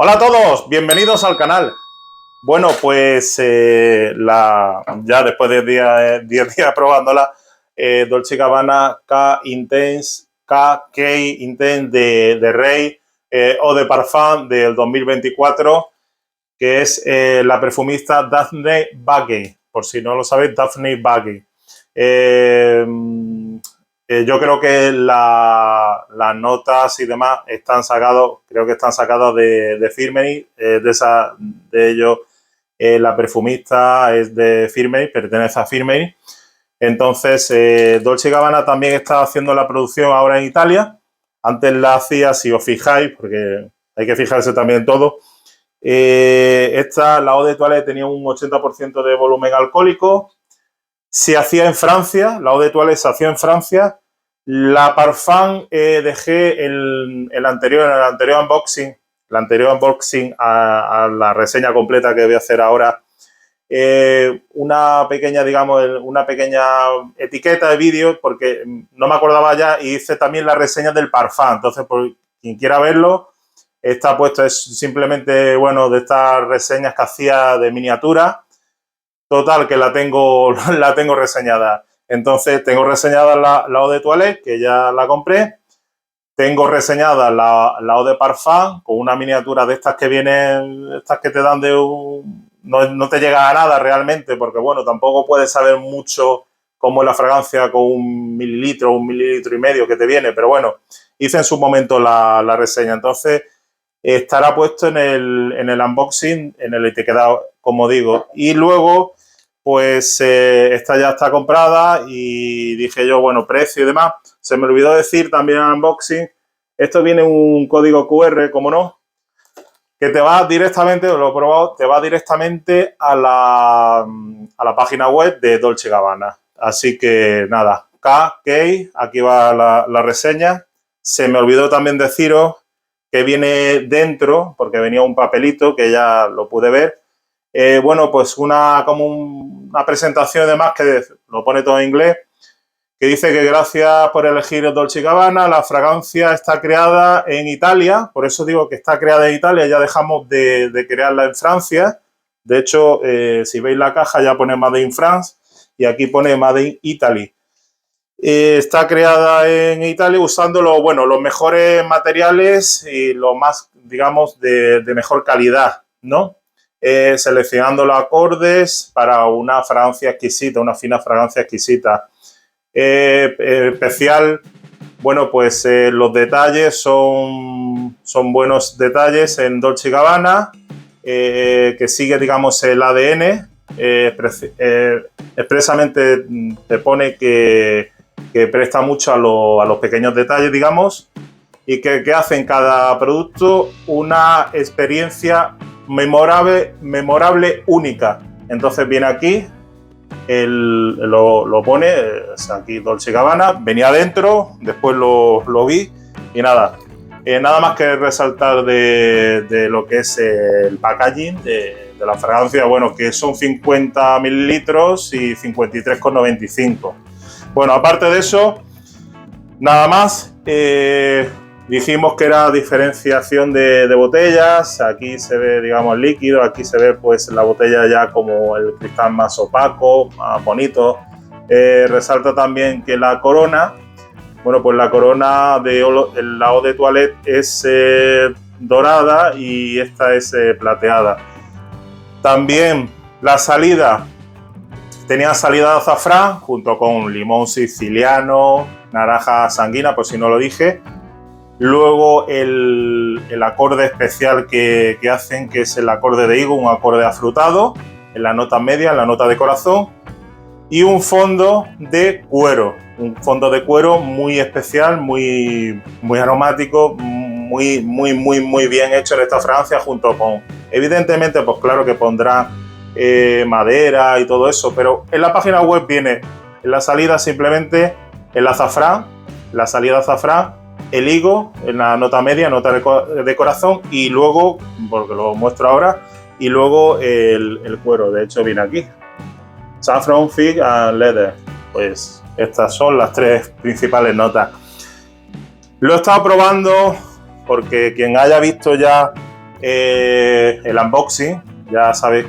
Hola a todos, bienvenidos al canal. Bueno, pues ya después de 10 días probándola, Dolce & Gabbana K Intense de Rey Eau de Parfum del 2024, que es la perfumista Daphne Baggey. Por si no lo sabéis, Daphne Baggey. Yo creo que las notas y demás están sacadas, creo que están sacadas de Firmenich, de ellos la perfumista es de Firmenich, pertenece a Firmenich. Entonces, Dolce & Gabbana también está haciendo la producción ahora en Italia. Antes la hacía, si os fijáis, porque hay que fijarse también en todo. La Eau de Toilette tenía un 80% de volumen alcohólico. Se hacía en Francia, la Eau de Toilette se hacía en Francia. La Parfum dejé el anterior unboxing a la reseña completa que voy a hacer ahora, una pequeña etiqueta de vídeo, porque no me acordaba ya, y hice también la reseña del Parfum. Entonces, por quien quiera verlo, está puesto, es simplemente, bueno, de estas reseñas que hacía de miniatura. Total, que la tengo reseñada. Entonces, tengo reseñada la Eau de Toilette, que ya la compré. Tengo reseñada la Eau de Parfum, con una miniatura de estas que vienen, estas que te dan de un... No te llega a nada realmente, porque, bueno, tampoco puedes saber mucho cómo es la fragancia con 1 mililitro, 1,5 mililitros que te viene. Pero, bueno, hice en su momento la reseña. Entonces, estará puesto en el unboxing, en el etiquetado, como digo. Y luego, pues esta ya está comprada y dije yo, bueno, precio y demás. Se me olvidó decir también en el unboxing, esto viene un código QR, como no, que te va directamente, lo he probado, te va directamente a la página web de Dolce & Gabbana. Así que nada, aquí va la reseña. Se me olvidó también deciros que viene dentro, porque venía un papelito que ya lo pude ver. Bueno, pues una presentación además que lo pone todo en inglés, que dice que gracias por elegir Dolce & Gabbana, la fragancia está creada en Italia. Por eso digo que está creada en Italia, ya dejamos de crearla en Francia. De hecho, si veis la caja ya pone Made in France y aquí pone Made in Italy. Está creada en Italia usando los mejores materiales y lo más, digamos, de mejor calidad, ¿no? Seleccionando los acordes para una fragancia exquisita, una fina fragancia exquisita. Especial, bueno, pues los detalles son buenos detalles en Dolce & Gabbana, que sigue, digamos, el ADN. Expresamente te pone que presta mucho a los pequeños detalles, digamos, y que hacen cada producto una experiencia memorable, única. Entonces viene aquí, lo pone, aquí Dolce & Gabbana, venía adentro, después lo vi y nada. Nada más que resaltar de lo que es el packaging de la fragancia, bueno, que son 50 mililitros y 53,95. Bueno, aparte de eso, nada más. Dijimos que era diferenciación de botellas. Aquí se ve, digamos, el líquido. Aquí se ve, pues, la botella ya como el cristal más opaco, más bonito. Resalta también que la corona, bueno, pues la corona de la Eau de Toilette es dorada y esta es plateada. También la salida, tenía salida de azafrán junto con limón siciliano, naranja sanguina, por si no lo dije. Luego el acorde especial que hacen, que es el acorde de higo, un acorde afrutado en la nota media, en la nota de corazón, y un fondo de cuero, muy especial, muy aromático, muy bien hecho en esta fragancia, junto con, evidentemente, pues claro que pondrá madera y todo eso, pero en la página web viene en la salida simplemente el azafrán, la salida de azafrán, el higo en la nota media, nota de corazón, y luego, porque lo muestro ahora, y luego el cuero. De hecho viene aquí, saffron, fig and leather. Pues estas son las tres principales notas. Lo he estado probando porque quien haya visto ya el unboxing. Ya sabéis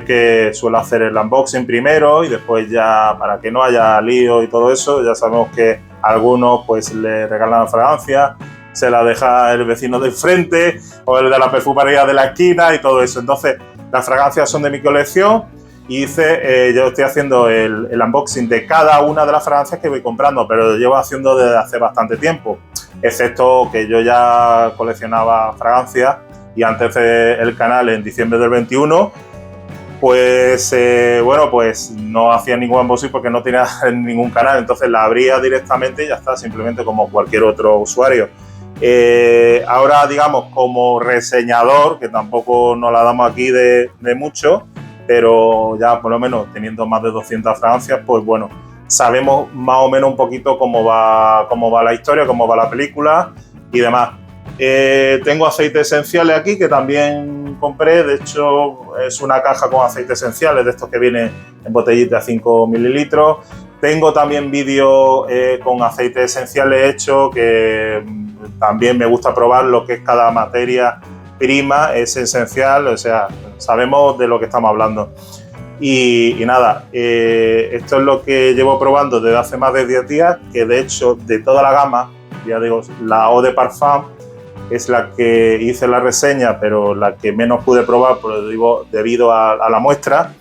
que suelo hacer el unboxing primero y después ya, para que no haya lío y todo eso, ya sabemos que a algunos pues le regalan la fragancia, se la deja el vecino del frente o el de la perfumería de la esquina y todo eso. Entonces, las fragancias son de mi colección y yo estoy haciendo el unboxing de cada una de las fragancias que voy comprando, pero lo llevo haciendo desde hace bastante tiempo, excepto que yo ya coleccionaba fragancias y antes del canal, en diciembre del 21, pues pues no hacía ningún unboxing porque no tenía ningún canal, entonces la abría directamente y ya está, simplemente como cualquier otro usuario. Ahora, digamos, como reseñador, que tampoco nos la damos aquí de mucho, pero ya por lo menos teniendo más de 200 fragancias, pues bueno, sabemos más o menos un poquito cómo va la historia, cómo va la película y demás. Tengo aceites esenciales aquí que también compré, de hecho es una caja con aceites esenciales de estos que vienen en botellitas de 5 mililitros. Tengo también vídeos con aceites esenciales hechos que también me gusta probar lo que es cada materia prima, es esencial, o sea, sabemos de lo que estamos hablando. Y nada, esto es lo que llevo probando desde hace más de 10 días, que de hecho de toda la gama, ya digo, la Eau de Parfum es la que hice la reseña, pero la que menos pude probar debido a la muestra,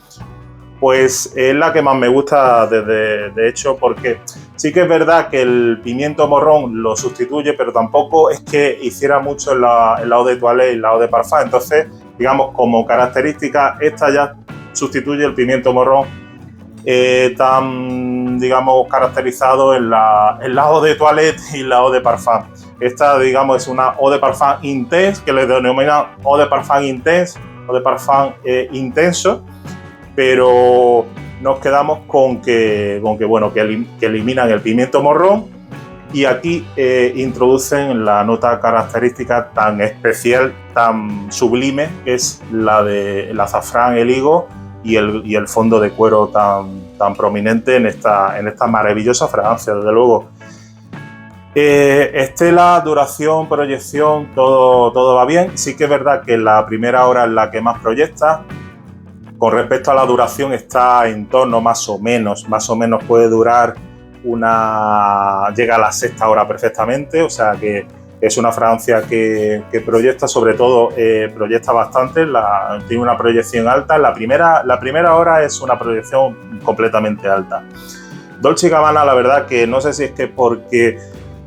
pues es la que más me gusta de hecho, porque sí que es verdad que el pimiento morrón lo sustituye, pero tampoco es que hiciera mucho en la Eau de Toilette y la Eau de Parfum. Entonces, digamos, como característica, esta ya sustituye el pimiento morrón tan, digamos, caracterizado en la Eau de Toilette y la Eau de Parfum. Esta, digamos, es una Eau de Parfum Intense, que le denominan Eau de Parfum Intense, Eau de Parfum intenso, pero nos quedamos con que eliminan el pimiento morrón y aquí introducen la nota característica tan especial, tan sublime, que es la del azafrán, el higo y el fondo de cuero tan prominente en esta maravillosa fragancia, desde luego. Estela, duración, proyección, todo va bien. Sí que es verdad que la primera hora es la que más proyecta. Con respecto a la duración está en torno más o menos puede durar llega a la sexta hora perfectamente, o sea que es una fragancia que proyecta, sobre todo proyecta bastante, tiene una proyección alta. La primera hora es una proyección completamente alta. Dolce & Gabbana, la verdad que no sé si es que porque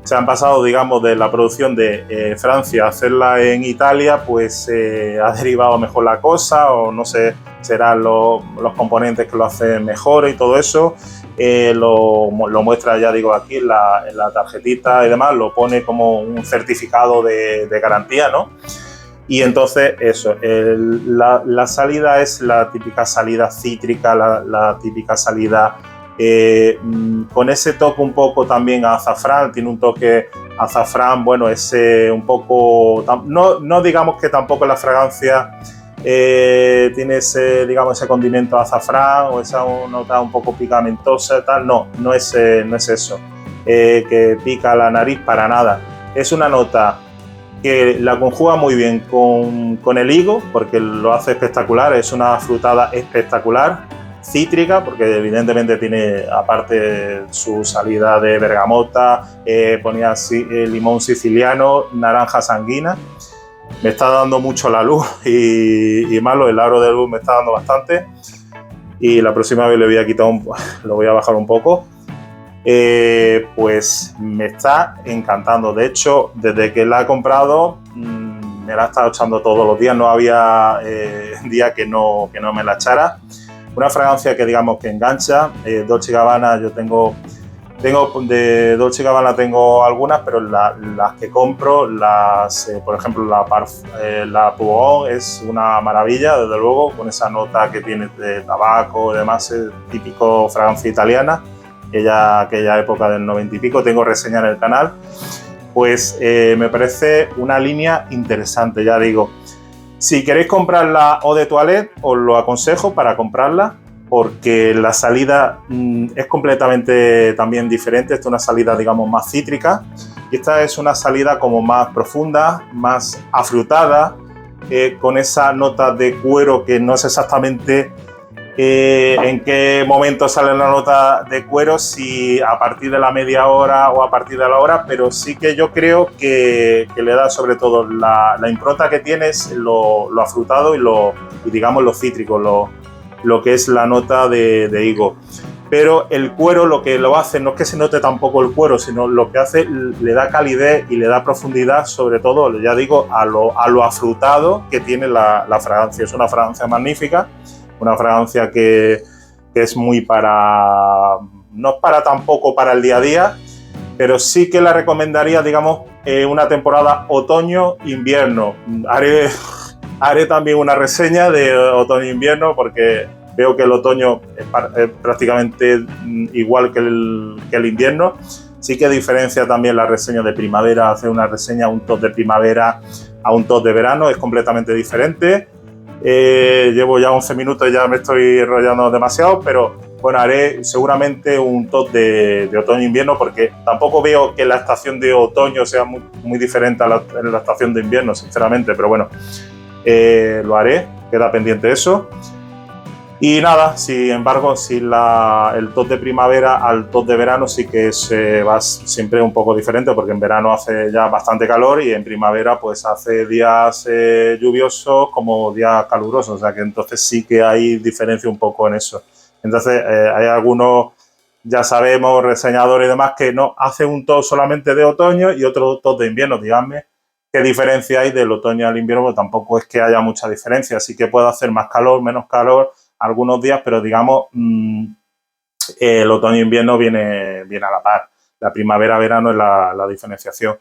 se han pasado, digamos, de la producción de Francia a hacerla en Italia, pues ha derivado mejor la cosa, o no sé, serán los componentes que lo hacen mejor y todo eso. Lo muestra, ya digo, aquí en la tarjetita y demás, lo pone como un certificado de garantía, ¿no? Y entonces eso, la salida es la típica salida cítrica, la típica salida con ese toque un poco también a azafrán. Tiene un toque azafrán, bueno, ese un poco, no digamos que tampoco la fragancia tiene ese, digamos, ese condimento azafrán o esa nota un poco picamentosa y tal, no es eso, que pica la nariz para nada. Es una nota que la conjuga muy bien con el higo, porque lo hace espectacular, es una frutada espectacular, cítrica, porque evidentemente tiene, aparte, su salida de bergamota, ponía así, limón siciliano, naranja sanguina. Me está dando mucho la luz y malo, el aro de luz me está dando bastante, y la próxima vez le voy a quitar lo voy a bajar un poco. Pues me está encantando. De hecho, desde que la he comprado me la he estado echando todos los días, no había día que no me la echara. Una fragancia que, digamos, que engancha. Dolce & Gabbana, yo tengo de Dolce & Gabbana tengo algunas, pero las que compro, por ejemplo, la Pugón es una maravilla, desde luego, con esa nota que tiene de tabaco y demás, es típico fragancia italiana, aquella época del 90 y pico. Tengo reseña en el canal. Pues me parece una línea interesante, ya digo. Si queréis comprar la Eau de Toilette, os lo aconsejo para comprarla, porque la salida es completamente también diferente. Esta es una salida, digamos, más cítrica, y esta es una salida como más profunda, más afrutada, con esa nota de cuero que no es exactamente en qué momento sale la nota de cuero, si a partir de la media hora o a partir de la hora, pero sí que yo creo que le da sobre todo la impronta que tiene es lo afrutado y digamos lo cítrico, lo que es la nota de higo. Pero el cuero lo que lo hace no es que se note tampoco el cuero, sino lo que hace le da calidez y le da profundidad, sobre todo, ya digo, a lo afrutado que tiene la fragancia. Es una fragancia magnífica, una fragancia que es muy para... no es para tampoco para el día a día, pero sí que la recomendaría, digamos, una temporada otoño-invierno. Haré también una reseña de otoño-invierno porque veo que el otoño es prácticamente igual que el invierno. Sí que diferencia también la reseña de primavera, hacer una reseña a un top de primavera a un top de verano, es completamente diferente. Llevo ya 11 minutos y ya me estoy enrollando demasiado, pero bueno, haré seguramente un top de otoño-invierno porque tampoco veo que la estación de otoño sea muy diferente a la estación de invierno, sinceramente, pero bueno, lo haré, queda pendiente eso. Y nada, sin embargo, si el top de primavera al top de verano sí que va siempre un poco diferente, porque en verano hace ya bastante calor y en primavera pues hace días lluviosos como días calurosos, o sea que entonces sí que hay diferencia un poco en eso. Entonces hay algunos, ya sabemos, reseñadores y demás que no hacen un top solamente de otoño y otro top de invierno. Díganme qué diferencia hay del otoño al invierno, porque tampoco es que haya mucha diferencia, sí que puede hacer más calor, menos calor algunos días, pero digamos el otoño-invierno viene a la par. La primavera-verano es la diferenciación.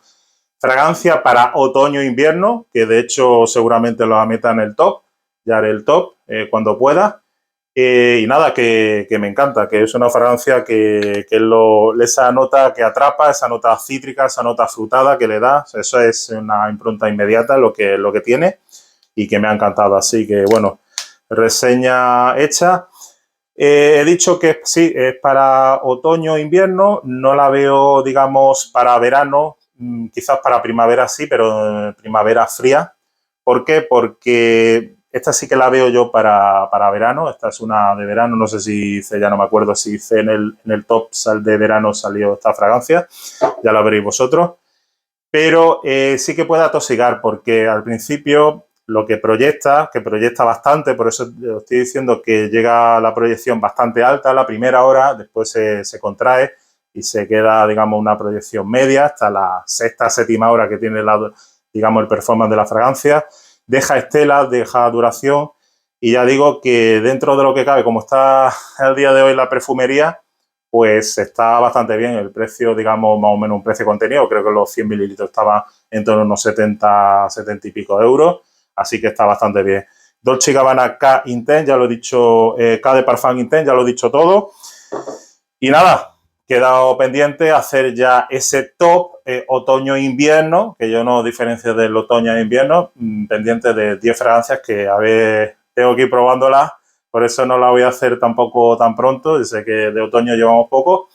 Fragancia para otoño-invierno, que de hecho seguramente lo meta en el top, ya haré el top cuando pueda. Y nada, que me encanta, que es una fragancia que esa nota que atrapa, esa nota cítrica, esa nota frutada que le da, eso es una impronta inmediata lo que tiene y que me ha encantado. Así que bueno, reseña hecha. He dicho que sí, es para otoño-invierno, no la veo, digamos, para verano, quizás para primavera sí, pero primavera fría. ¿Por qué? Porque esta sí que la veo yo para verano, esta es una de verano, no sé si hice, ya no me acuerdo si hice en el top de verano salió esta fragancia, ya la veréis vosotros. Pero sí que puede atosigar porque al principio lo que proyecta bastante, por eso os estoy diciendo que llega la proyección bastante alta la primera hora, después se contrae y se queda, digamos, una proyección media hasta la sexta, séptima hora que tiene, digamos, el performance de la fragancia. Deja estelas, deja duración y ya digo que dentro de lo que cabe, como está el día de hoy la perfumería, pues está bastante bien. El precio, digamos, más o menos un precio contenido, creo que los 100 mililitros estaban en torno a unos 70 y pico de euros, así que está bastante bien. Dolce & Gabbana K Intense, ya lo he dicho, K de Parfum Intense, ya lo he dicho todo. Y nada, quedado pendiente hacer ya ese top otoño-invierno, que yo no diferencio del otoño e invierno, pendiente de 10 fragancias que tengo que ir probándolas. Por eso no la voy a hacer tampoco tan pronto. Yo sé que de otoño llevamos poco,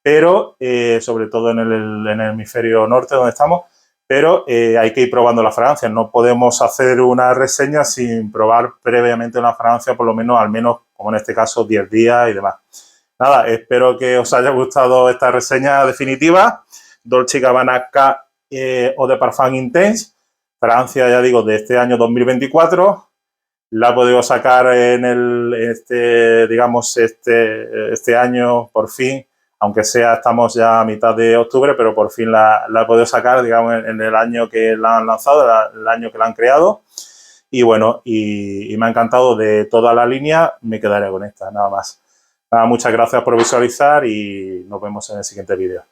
pero sobre todo en el hemisferio norte donde estamos, pero hay que ir probando las fragancias. No podemos hacer una reseña sin probar previamente una fragancia, por lo menos, al menos, como en este caso, 10 días y demás. Nada, espero que os haya gustado esta reseña definitiva. Dolce & Gabbana K Eau de Parfum Intense, fragancia, ya digo, de este año 2024. La he podido sacar en este año, por fin, aunque estamos ya a mitad de octubre, pero por fin la he podido sacar, digamos, en el año que la han lanzado, el año que la han creado. Y bueno, y me ha encantado de toda la línea, me quedaré con esta, nada más. Nada, muchas gracias por visualizar y nos vemos en el siguiente vídeo.